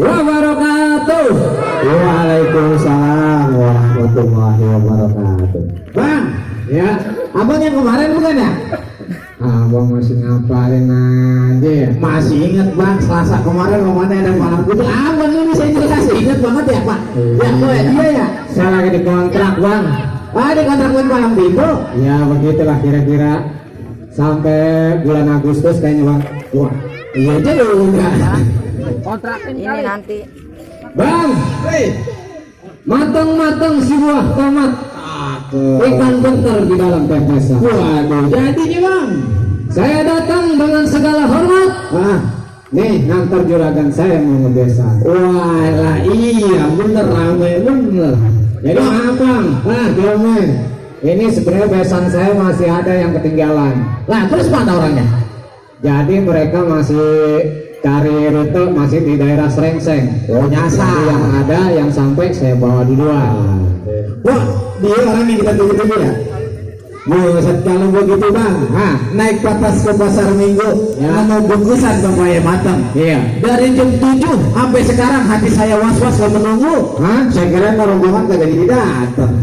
Wabarakatuh. Waalaikumsalam warahmatullahi wabarakatuh. Bang, ya, abang yang kemarin bukan ya? Abang masih ngapalin aja ya? Masih ingat bang, Selasa kemarin kemana ada malam putih. Abang ini saya juga kasih ingat banget ya pak. Ya, oh ya, dia ya. Saya lagi di kontrak bang. Di kontrak malam minggu. Ya begitulah kira-kira sampai bulan Agustus kayaknya bang. Wah, iya juga. Kontraknya ini nanti. Bang, matang-matang si buah tomat. Ikan bentar di dalam tempesan. Waduh, jadi nih bang. Saya datang dengan segala hormat. Nih ngantar juragan saya mau ngebesan. Wah lah iya bener rame bener. Jadi maaf bang, domen. Ini sebenarnya besan saya masih ada yang ketinggalan. Lah terus mana orangnya? Jadi mereka masih cari rute masih di daerah Srengseng. Oh nyasar. Jadi yang ada yang sampai saya bawa duluan. Wah dia orang yang kita tunggu-tunggu ya. Buset kalau begitu bang, naik patas ke pasar minggu, ya. Mau bungkusan papaya matang. Iya. Dari jam 7 sampai sekarang hati saya was-was gak menunggu. Saya kira rombongan kagak jadi datang.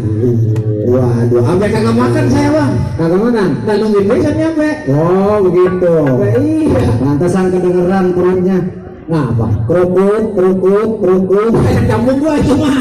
Waduh, sampai kagak makan saya bang. Kagak makan? Nggak nungguin besan nyampe. Oh begitu. Iya. Lantasan kedengeran perutnya. Ngapa? Kerukut. Kayak kampung gua cuma.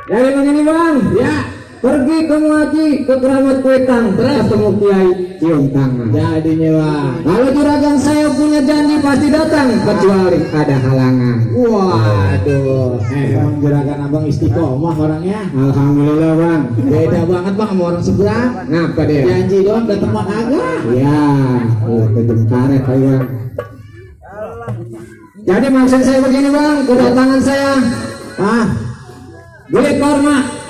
Jadi begini bang. Ya. Pergi ke Muaji, ke Keramat Kuitang, ketemu Kiai cium tangan. Jadinya bang. Kalau juragan saya punya janji pasti datang, kecuali ada halangan. Waduh, emang juragan abang istiqomah orangnya. Alhamdulillah bang. Beda banget bang sama orang seberang. Ngapa dia? Janji doang datang mah agak. Ya, kejem karet bang. Jadi maksud saya begini bang, kedatangan saya beli korma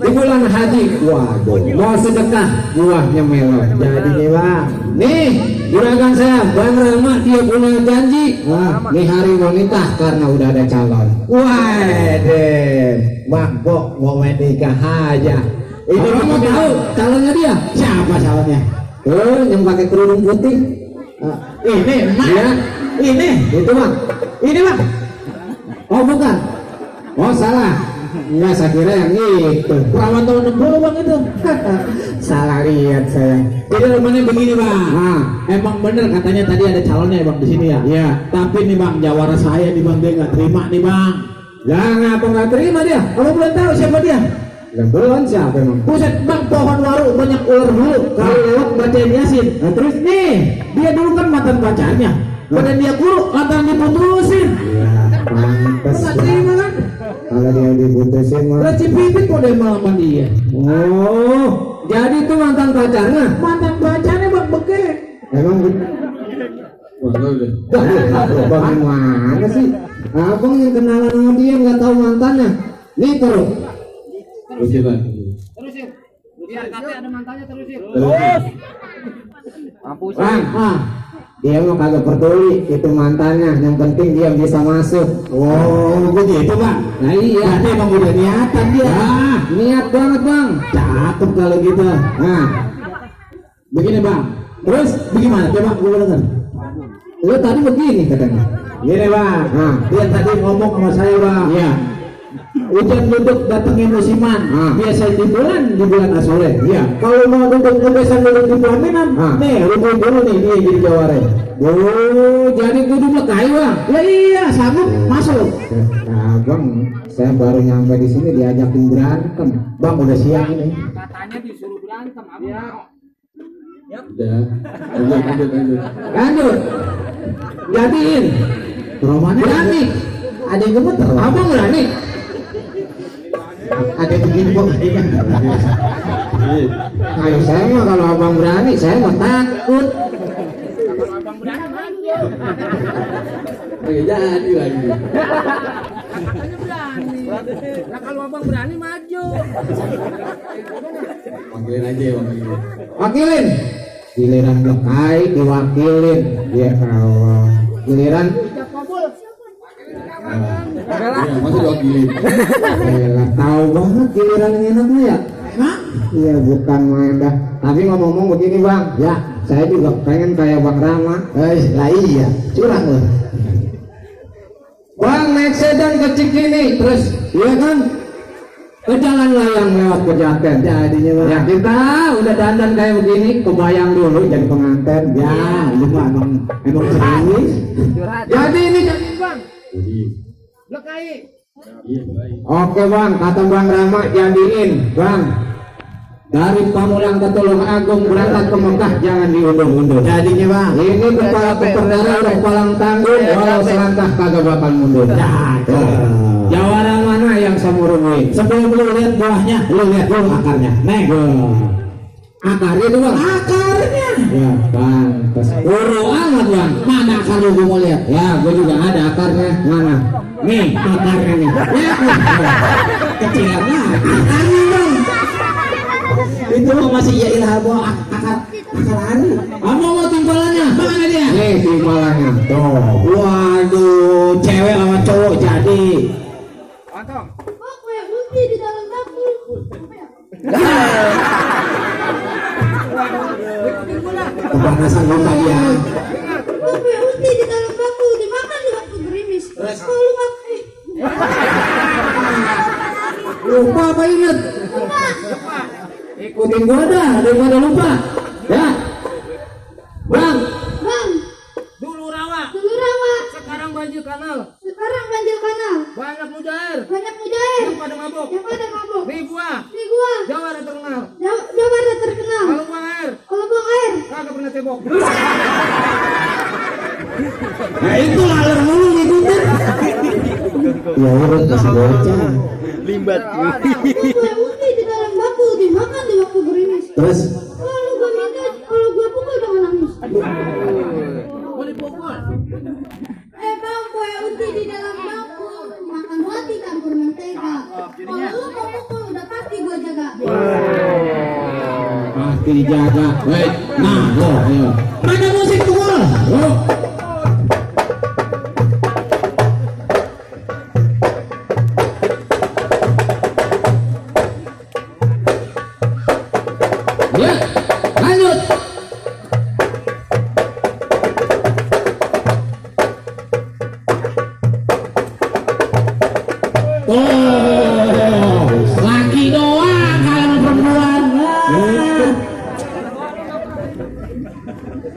di bulan haji. Waduh, mau sedekah buahnya melon. Jadi nih bang, nih juragan saya Bang Rama dia punya janji. Nih hari mau nikah karena udah ada calon. waduh, bang kok mau nikah aja. Ini mau tahu calonnya dia? Siapa calonnya? Yang pakai kerudung putih. Ini emak. Ya, Ini itu bang. ini bang. Oh bukan. Oh salah. Enggak, saya kira yang itu. Perawan tahun 60 bang itu. Salah lihat saya. Jadi rumahnya begini bang. Emang Bener katanya tadi ada calonnya bang di sini ya. Iya. Tapi nih bang, jawara saya nih bang dia nggak terima nih bang. Lah ngapa nggak terima dia? Kamu belum tahu siapa dia? Lah belum siapa emang? Buset bang, pohon waru banyak ular bulu. Kalau lewat bacain Yasin. Nah, terus Nih, dia dulu kan mantan pacarnya. Pada dia guru, lantaran diputusin. ya pantes Nggak lah. terima kan? Kalau dia diputusin mah. Lah Cipipit kok dia malah sama dia. Oh, jadi itu mantan pacarnya? Mantan pacarnya bang beke. Emang bagaimana sih? Abang yang kenalan sama dia nggak tahu mantannya. Nih terus. Terusin. Biar katanya ada mantannya terusin. Mampus. Bang, dia mah kagak peduli itu mantannya, yang penting dia bisa masuk. Oh, begitu bang. Nah iya. Berarti emang udah niatan dia. Niat banget bang. Cakep kalau gitu. Begini bang. Terus bagaimana? Coba gue dengar. Lu tadi begini katanya. Gini bang. Dia tadi ngomong sama saya bang. Iya. Hujan duduk datangnya musiman. Biasa di bulan Asole. Iya. Kalau mau duduk kebesan duduk di pelaminan, nih rumput dulu nih dia jadi jawara. Oh, jadi kudu lekai bang. Ya iya, sanggup masuk. Nah, bang, saya baru nyampe di sini diajakin berantem. Bang udah siang ini. Katanya disuruh berantem, abang. Udah. Lanjut. Lanjut. Jadiin. Romannya Berani. ada yang gemeter. Abang berani. Ada yang begini kok. Ayo saya mah kalau abang berani, saya mah takut. Kalau abang berani maju. Jadi lagi. Katanya berani. Nah kalau abang berani maju. Panggilin aja ya, Wakilin. Giliran lekai diwakilin. Ya Allah. Giliran masa diwakilin. Tahu banget giliran yang enaknya ya. Iya bukan main dah. Tapi ngomong-ngomong begini bang. Ya, Saya juga pengen kayak Bang Rama. Lah iya, curang loh. Bang naik sedan ke Cikini, terus iya kan ke jalan layang lewat Pejaten. Jadinya Bang. Ya kita udah dandan kayak begini, kebayang dulu jadi pengantin. Ya, lu mah emang serius. Jadi ini jadi Bang. Lekai. Oke Bang, kata Bang Rama jadiin Bang. Dari Pamulang ke Tulung Agung berangkat ke Mekah jangan diundur-undur. Jadinya Bang. Ini kepala perkara udah palang tanggung, walau selangkah kagak bakal mundur. Jawara mana yang samurungi? Sebelum lu lihat buahnya, lu lihat dulu akarnya. Neng. Akarnya tuh Bang. Akarnya. Ya Bang, buru amat Bang. Mana akar lu gua mau lihat? Ya, gue juga ada akarnya. Mana? Nih, akarnya nih. Ya, Kecilan lah. Akarnya Bang. Itu mah masih ya ilham buah akar ari. apa mau timpalannya? Mana dia? Nih timpalannya. Tuh. Waduh, cewek lawan cowok jadi. Antong. Oh, kayak putih di dalam dapur. Kepanasan otak ya. Oh, kayak putih di dalam dapur. Dimakan di waktu gerimis. Kalau nggak, Lupa apa inget? Ikutin gua dah, daripada lupa. Ya. Bang, Bang, Dulu rawa. dulu rawa. Sekarang banjir kanal. Sekarang banjir kanal. Banyak mujair. Banyak mujair. Yang pada mabuk. Yang pada mabuk. Nih gua. Di gua. Jawara terkenal. Jawara terkenal. Kalau buang air. Kalau buang air. Kagak pernah cebok. Nah itu laler mulu ngikutin. Ya urut kasih bocah. Oh, kayak putih di dalam dapur. Dimakan di waktu gerimis. Terus Kalau gua minta, kalau gua pukul jangan nangis. Boleh pukul. Bang, kue uti di dalam dapur. Makan roti campur mentega. Kalau lu mau pukul udah pasti gua jaga. pasti dijaga. Wait, nah, lo, ayo. mana musik tukul? Lo. Ya, lanjut. Oh, laki doang kalau perempuan.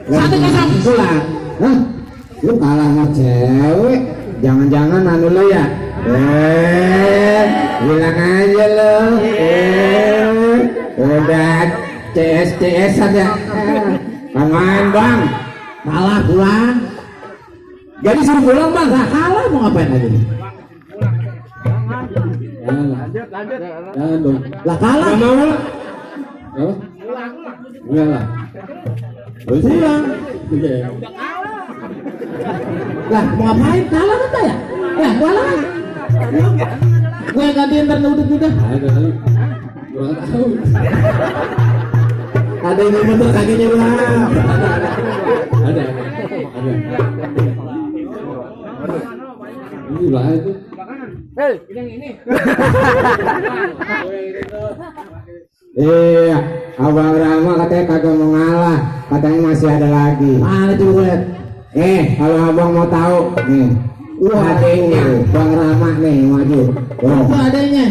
Satu kosong pulang. Hah? Lu kalah sama cewek? Jangan-jangan anu lu ya? Bilang aja lu. Udah CS-CS aja. Kan main Bang. Kalah pulang. Jadi suruh pulang Bang. Nah kalah mau ngapain lagi nih? Jangan dong. Lah kalah. Gak mau lah. Apa? Enggak lah. Pulang. Lah mau ngapain? Kalah kan ya? Ya kalah. Gue gantiin ntar udah. Ada kali. Kurang tahu. Ada yang bentuk kakinya belum? Ada. Ini lah itu. Yang ini. Iya, Abang Rama katanya kagak mau ngalah, katanya masih ada lagi. Mana coba lihat? Kalau abang mau tahu, nih, adanya Bang Rama nih maju. Apa adanya?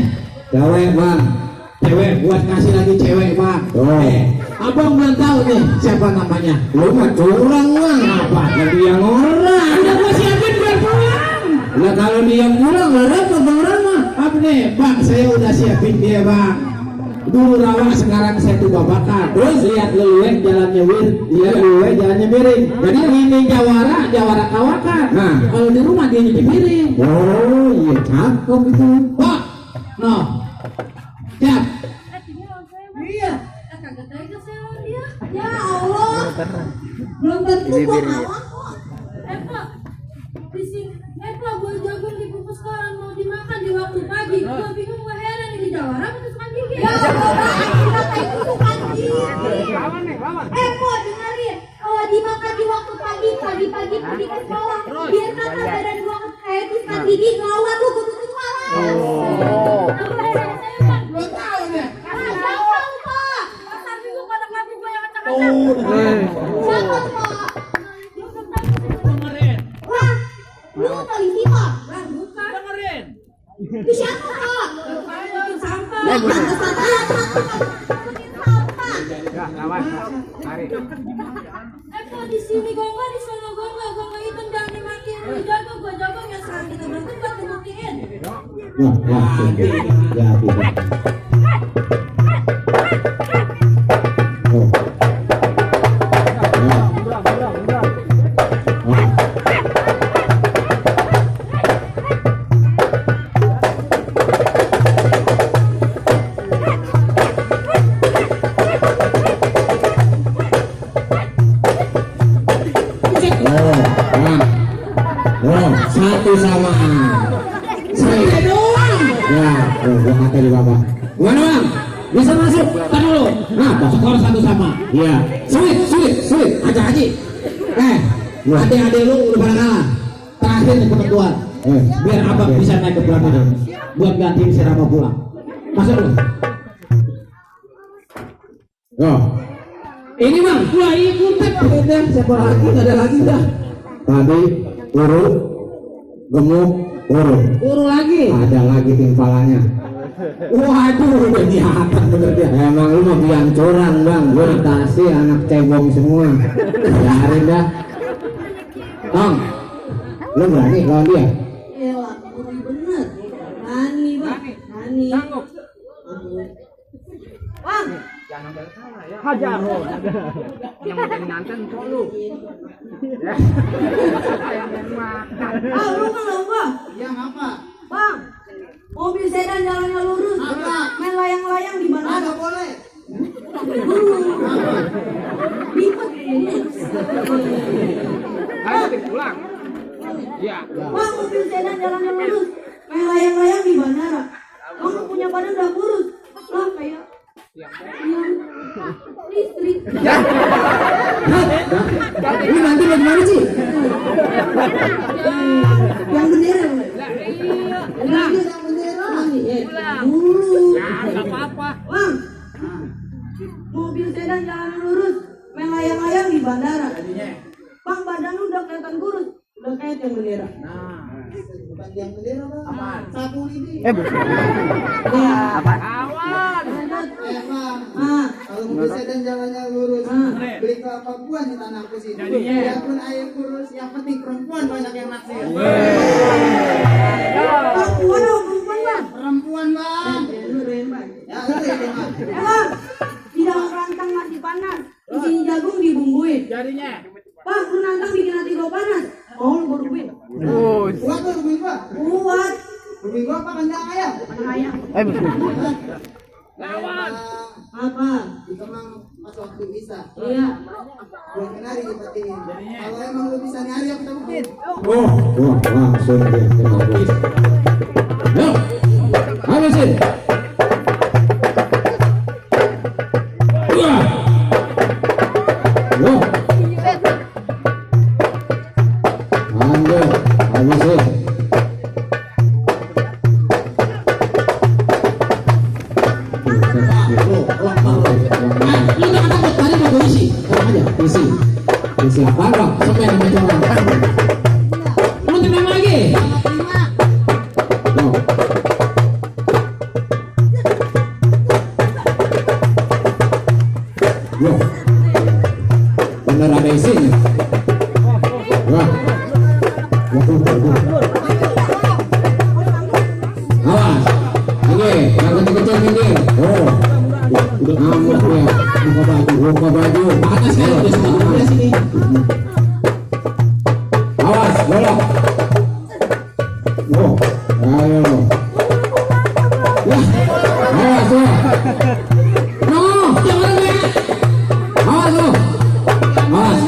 Cewek Bang, Cewek buat kasih lagi cewek Pak. Abang belum tahu nih siapa namanya. lu mah curang Bang, apa? Jadi yang orang. Udah gua siapin biar pulang. Nah kalau dia pulang, lah dapat Bang Rama. Apa nih Bang? Saya udah siapin dia Bang. Dulu rawa sekarang saya tuh babakan. Terus lihat leluhek jalannya Iya, gue jalannya miring. Jadi ini jawara kawakan. Nah. Kalau di rumah dia nyuci piring. Oh iya, cakep itu. Pak, no, siap. Iya. Kagak tega saya sama dia. Ya Allah. Belum tentu gua kalah kok. Pak. Di sini, Pak, buah jagung dibungkus koran mau dimakan di waktu pagi. Gua bingung, gua heran ini jawara apa tusukan gigi. Ya Allah, kata itu tusukan gigi. Lawan nih, lawan. Kok dengerin, kalau dimakan di waktu pagi pergi ke sekolah. Biar kata badan gua kayak tusukan gigi, ngawat lu gua tutup kalah. Belum tahu deh. Tahu, Pak. Pas minggu pada kami gua yang acak-acak. Oh, Pak. Bang, bukan. Dengerin. Itu siapa Pak? Bikin sampah. Bikin sampah. Ya, lawan. Mari. Pak di sini gongga, di sana gongga, gongga hitam jangan dimatiin. Lu jago, gua jago yang sekarang kita berantem buat ngebuktiin. Ya, tidak. Satu samaan. Saya doang. Ya, gua kata di bawah. Gimana bang? Bisa masuk? Tar dulu. Nah, skor satu sama. Iya. Sulit. Aja Haji. Adik-adik lu udah pada kalah. Terakhir nih ketentuan. Biar abang bisa naik ke belakang. Buat gantiin si Rama pulang. Masuk lu. Oh. Ini bang, gua ikutan. Siapa lagi? Gak ada lagi dah. Tadi urut, gemuk, urut lagi. Ada lagi timpalannya. Waduh, udah dihapan bener dia. Emang lu mah biang curang bang. Gue dikasih anak cebong semua. Biarin dah. Tong, lu berani lawan dia? Elah, bener. Berani bang. Berani. Bang. Hajar lo. Yang mau nonton kok lu. Ah, lu kan lomba. Iya apa? Bang, mobil sedan jalannya lurus. Apa? Main layang-layang di mana? Nggak boleh. Ribet ini. Ayo pulang. Iya. Bang, mobil sedan jalannya lurus. Main layang-layang di bandara. Kamu punya badan udah kurus. Lah kayak yang listrik. Ini nanti bagaimana sih? Yang bendera. Pulang. Yang bendera. Dulu. Enggak apa-apa. Bang, mobil sedan jalan lurus, main layang-layang di bandara. Bang, badan lu udah kelihatan kurus, udah kayak yang bendera. Bukan yang bendera bang. Apaan? Sapu ini. Apa? Kawan. Bang. Kalau mobil sedan jalannya lurus, beli kelapa buah di tanah aku sini. Biarpun air kurus, yang penting perempuan banyak yang naksir. Perempuan dong, perempuan bang. Perempuan bang. Lu doyan bang. Ya lu ya bang. Bang, di dalam rantang masih panas, di sini jagung dibumbuin. Jadinya. Bang, lu nantang bikin hati gua panas. Oh, lu baru duit. Buat tuh rubin gua. Buat Rubin gua apa kandang ayam? anak ayam. Lawan. Apa? Di Kemang pas waktu bisa. Iya. Gua kenari dipatiin. Kalau emang lu bisa nyari aku temuin. Langsung dia bagus. Yo, habisin. Yo. Lanjut, habisin. Lu jangan takut, tadi mau isi. Tenang aja, isi. Isi apa bang? Sampai yang macam lu tenang lagi. Yo. Yo. Bener ada isinya. Wah. Awas. Oke, yang kecil-kecil ini. Oh. Udah ngamuk ya. Buka baju. Panas kan udah sebelah sini. Awas, bolok. Oh, ayo. Wah, awas lo. No, jangan ya. Awas lo. Awas.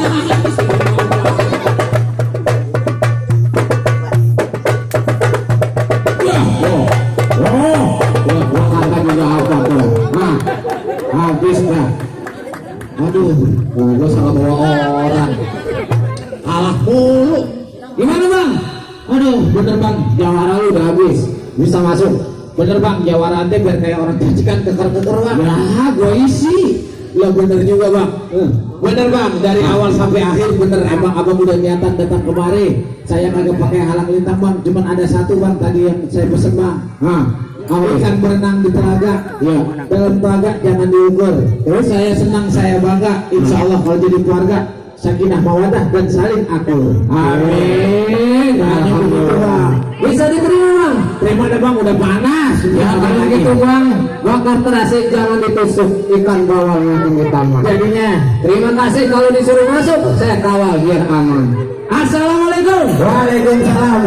Gua kata juga apa tuh. Nah, habis dah. Aduh, gua salah bawa orang. Kalah mulu. Gimana bang? Aduh, bener bang, jawara lu udah habis. Bisa masuk. Bener bang, jawara ante biar kayak orang cacikan keker-keker bang. Nah, gua isi. Lah bener juga bang. Bener bang, dari awal sampai akhir bener. Abang udah niatan datang kemari. Saya kagak pakai halang lintang bang. Cuman ada satu bang tadi yang saya pesen bang. Ikan berenang di telaga. Ya. Dalam telaga jangan diukur. Terus saya senang, saya bangga. Insya Allah kalau jadi keluarga sakinah mawadah dan saling akur. Amin. Alhamdulillah. Bisa diterima bang? Terima deh bang, udah panas. Ya kalau gitu bang, bakar terasi jangan ditusuk ikan bawalnya tinggi taman. Jadinya, terima kasih kalau disuruh masuk, saya kawal biar aman. Assalamualaikum. Waalaikumsalam.